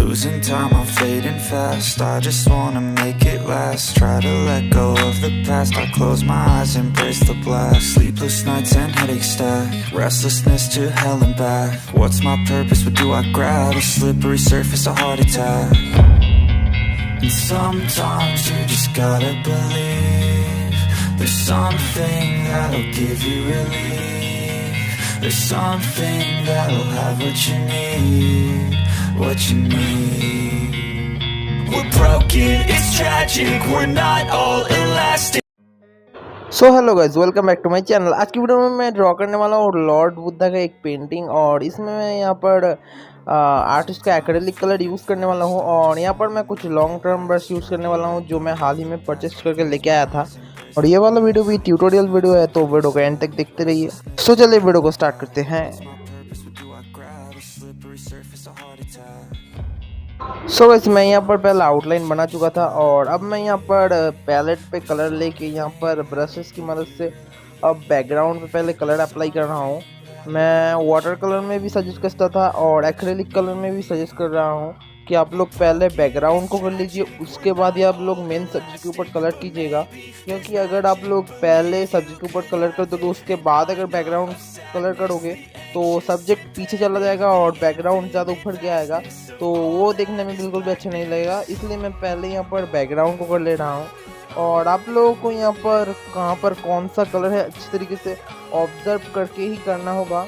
Losing time, I'm fading fast. I just wanna make it last. Try to let go of the past. I close my eyes, embrace the blast. Sleepless nights and headaches stack. Restlessness to hell and back. What's my purpose? What do I grab? A slippery surface, a heart attack. And sometimes you just gotta believe there's something that'll give you relief. There's something that'll have what you need. What you need. We're broken, it's tragic. We're not all elastic. So hello guys, welcome back to my channel. आज की video में मैं draw करने वाला हूँ Lord Buddha का एक painting, और इसमें मैं यहाँ पर आर्टिस्ट का एक्रेलिक कलर यूज़ करने वाला हूँ। और यहाँ पर मैं कुछ लॉन्ग टर्म ब्रश यूज़ करने वाला हूँ जो मैं हाल ही में परचेस करके लेके आया था। और ये वाला वीडियो भी ट्यूटोरियल वीडियो है, तो वीडियो को एंड तक देखते रहिए। सो चलिए वीडियो को स्टार्ट करते हैं। सो गाइस, मैं यहाँ पर पहले आउटलाइन बना चुका था, और अब मैं यहाँ पर पैलेट पे कलर लेके यहाँ पर ब्रशेस की मदद से अब बैकग्राउंड पे पहले कलर अप्लाई कर रहा हूँ। मैं वाटर कलर में भी सजेस्ट करता था और एक्रेलिक कलर में भी सजेस्ट कर रहा हूँ कि आप लोग पहले बैकग्राउंड को कर लीजिए, उसके बाद ही आप लोग मेन सब्जेक्ट के ऊपर कलर कीजिएगा। क्योंकि अगर आप लोग पहले सब्जेक्ट के ऊपर कलर कर दो तो उसके बाद अगर बैकग्राउंड कलर करोगे तो सब्जेक्ट पीछे चला जाएगा और बैकग्राउंड ज़्यादा ऊपर के आएगा, तो वो देखने में बिल्कुल भी अच्छा नहीं लगेगा। इसलिए मैं पहले यहाँ पर बैकग्राउंड को कर ले रहा हूँ। और आप लोगों को यहाँ पर कहाँ पर कौन सा कलर है अच्छी तरीके से ऑब्जर्व करके ही करना होगा।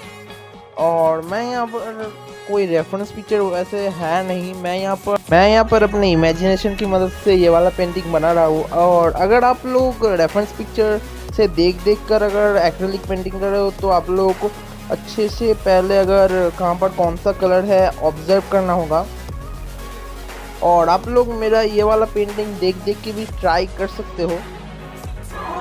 और मैं यहाँ पर कोई रेफरेंस पिक्चर वैसे है नहीं, मैं यहाँ पर अपने इमेजिनेशन की मदद से ये वाला पेंटिंग बना रहा हूँ। और अगर आप लोग रेफरेंस पिक्चर से देख कर अगर एक्रेलिक पेंटिंग कर रहे हो तो आप लोगों को अच्छे से पहले अगर कहाँ पर कौन सा कलर है ऑब्जर्व करना होगा। और आप लोग मेरा ये वाला पेंटिंग देख के भी ट्राई कर सकते हो।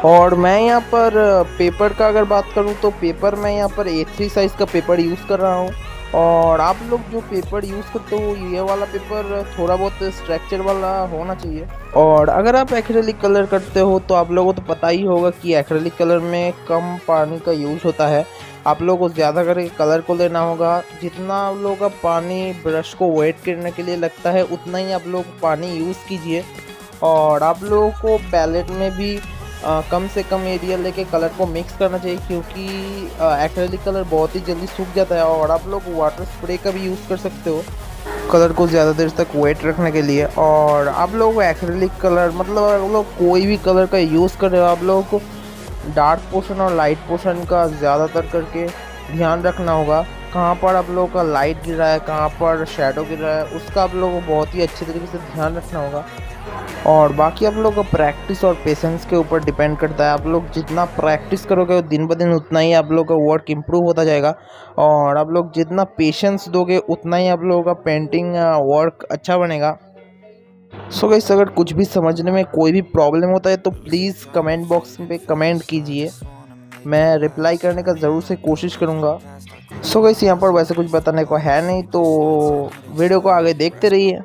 और मैं यहाँ पर पेपर का अगर बात करूँ तो पेपर मैं यहाँ पर A3 साइज़ का पेपर यूज़ कर रहा हूँ। और आप लोग जो पेपर यूज़ करते हो ये वाला पेपर थोड़ा बहुत स्ट्रक्चर वाला होना चाहिए। और अगर आप एक्रेलिक कलर करते हो तो आप लोगों को तो पता ही होगा कि एक्रेलिक कलर में कम पानी का यूज़ होता है। आप लोगों को ज़्यादा करके कलर को लेना होगा। जितना आप लोगों का पानी ब्रश को वेट करने के लिए लगता है उतना ही आप लोग पानी यूज़ कीजिए। और आप लोगों को पैलेट में भी कम से कम एरिया लेके कलर को मिक्स करना चाहिए, क्योंकि एक्रेलिक कलर बहुत ही जल्दी सूख जाता है। और आप लोग वाटर स्प्रे का भी यूज़ कर सकते हो कलर को ज़्यादा देर तक वेट रखने के लिए। और आप लोग एक्रेलिक कलर मतलब आप लोग कोई भी कलर का यूज़ कर रहे हो, आप लोगों को डार्क पोर्शन और लाइट पोर्शन का ज़्यादातर करके ध्यान रखना होगा। कहाँ पर आप लोगों का लाइट गिर रहा है, कहाँ पर शेडो गिर रहा है, उसका आप लोगों को बहुत ही अच्छे तरीके से ध्यान रखना होगा। और बाकी आप लोगों का प्रैक्टिस और पेशेंस के ऊपर डिपेंड करता है। आप लोग जितना प्रैक्टिस करोगे दिन ब दिन उतना ही आप लोगों का वर्क इम्प्रूव होता जाएगा। और आप लोग जितना पेशेंस दोगे उतना ही आप लोगों का पेंटिंग वर्क अच्छा बनेगा। सो गाइस, अगर कुछ भी समझने में कोई भी प्रॉब्लम होता है तो प्लीज़ कमेंट बॉक्स पे कमेंट कीजिए, मैं रिप्लाई करने का ज़रूर से कोशिश करूँगा। सो गाइस, यहाँ पर वैसे कुछ बताने को है नहीं, तो वीडियो को आगे देखते रहिए।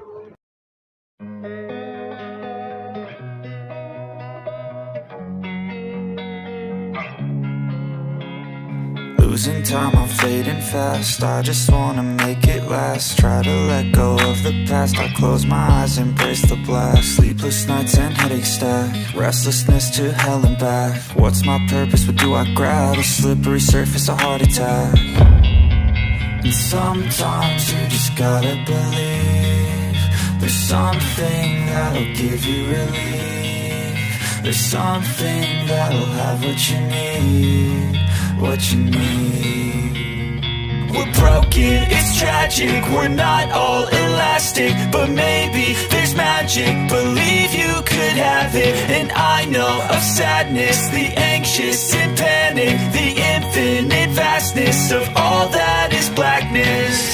Losing time, I'm fading fast. I just wanna make it last. Try to let go of the past. I close my eyes, embrace the blast. Sleepless nights and headaches stack. Restlessness to hell and back. What's my purpose? What do I grab? A slippery surface, a heart attack. And sometimes you just gotta believe there's something that'll give you relief. There's something that'll have what you need. What you need. We're broken, it's tragic. We're not all elastic, but maybe there's magic. Believe you could have it. And I know of sadness, the anxious and panic, the infinite vastness of all that is blackness.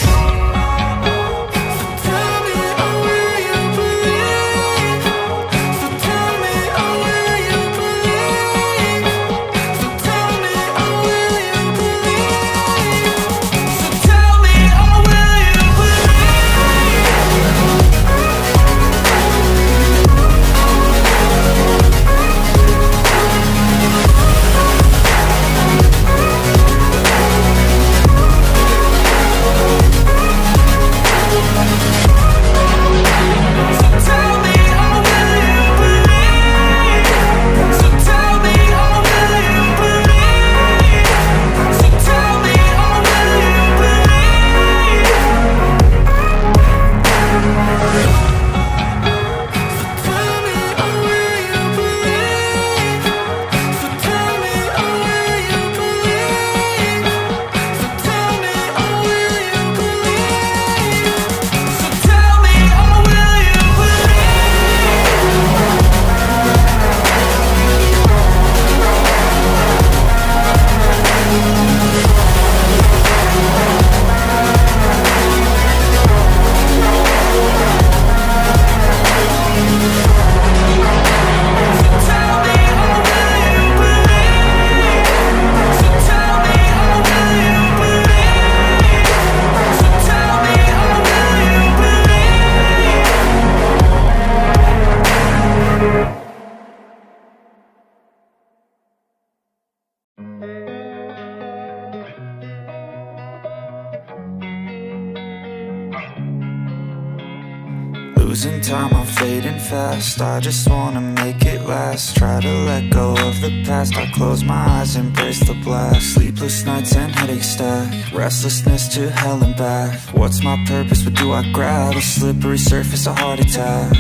Losing time, I'm fading fast. I just wanna make it last. Try to let go of the past. I close my eyes, embrace the blast. Sleepless nights and headaches stack. Restlessness to hell and back. What's my purpose, what do I grab? A slippery surface, a heart attack.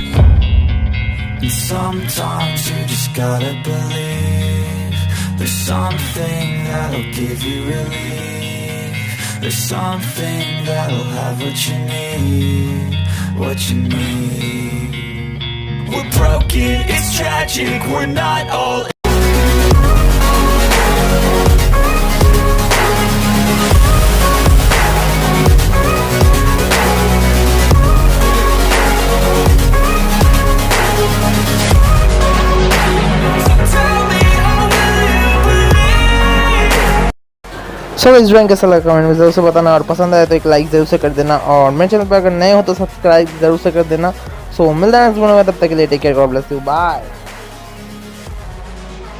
And sometimes you just gotta believe there's something that'll give you relief. There's something that'll have what you need, what you need. We're broken, it's tragic, we're not all. सो इस drawing कैसा लगा comment में ज़रूर से बताना, और पसंद आए तो एक लाइक ज़रूर से कर देना, और मेरे चैनल पर अगर नए हो तो सब्सक्राइब ज़रूर से कर देना। सो मिलता है नेक्स्ट वीडियो में, तब तक के लिए take care, God bless you, bye.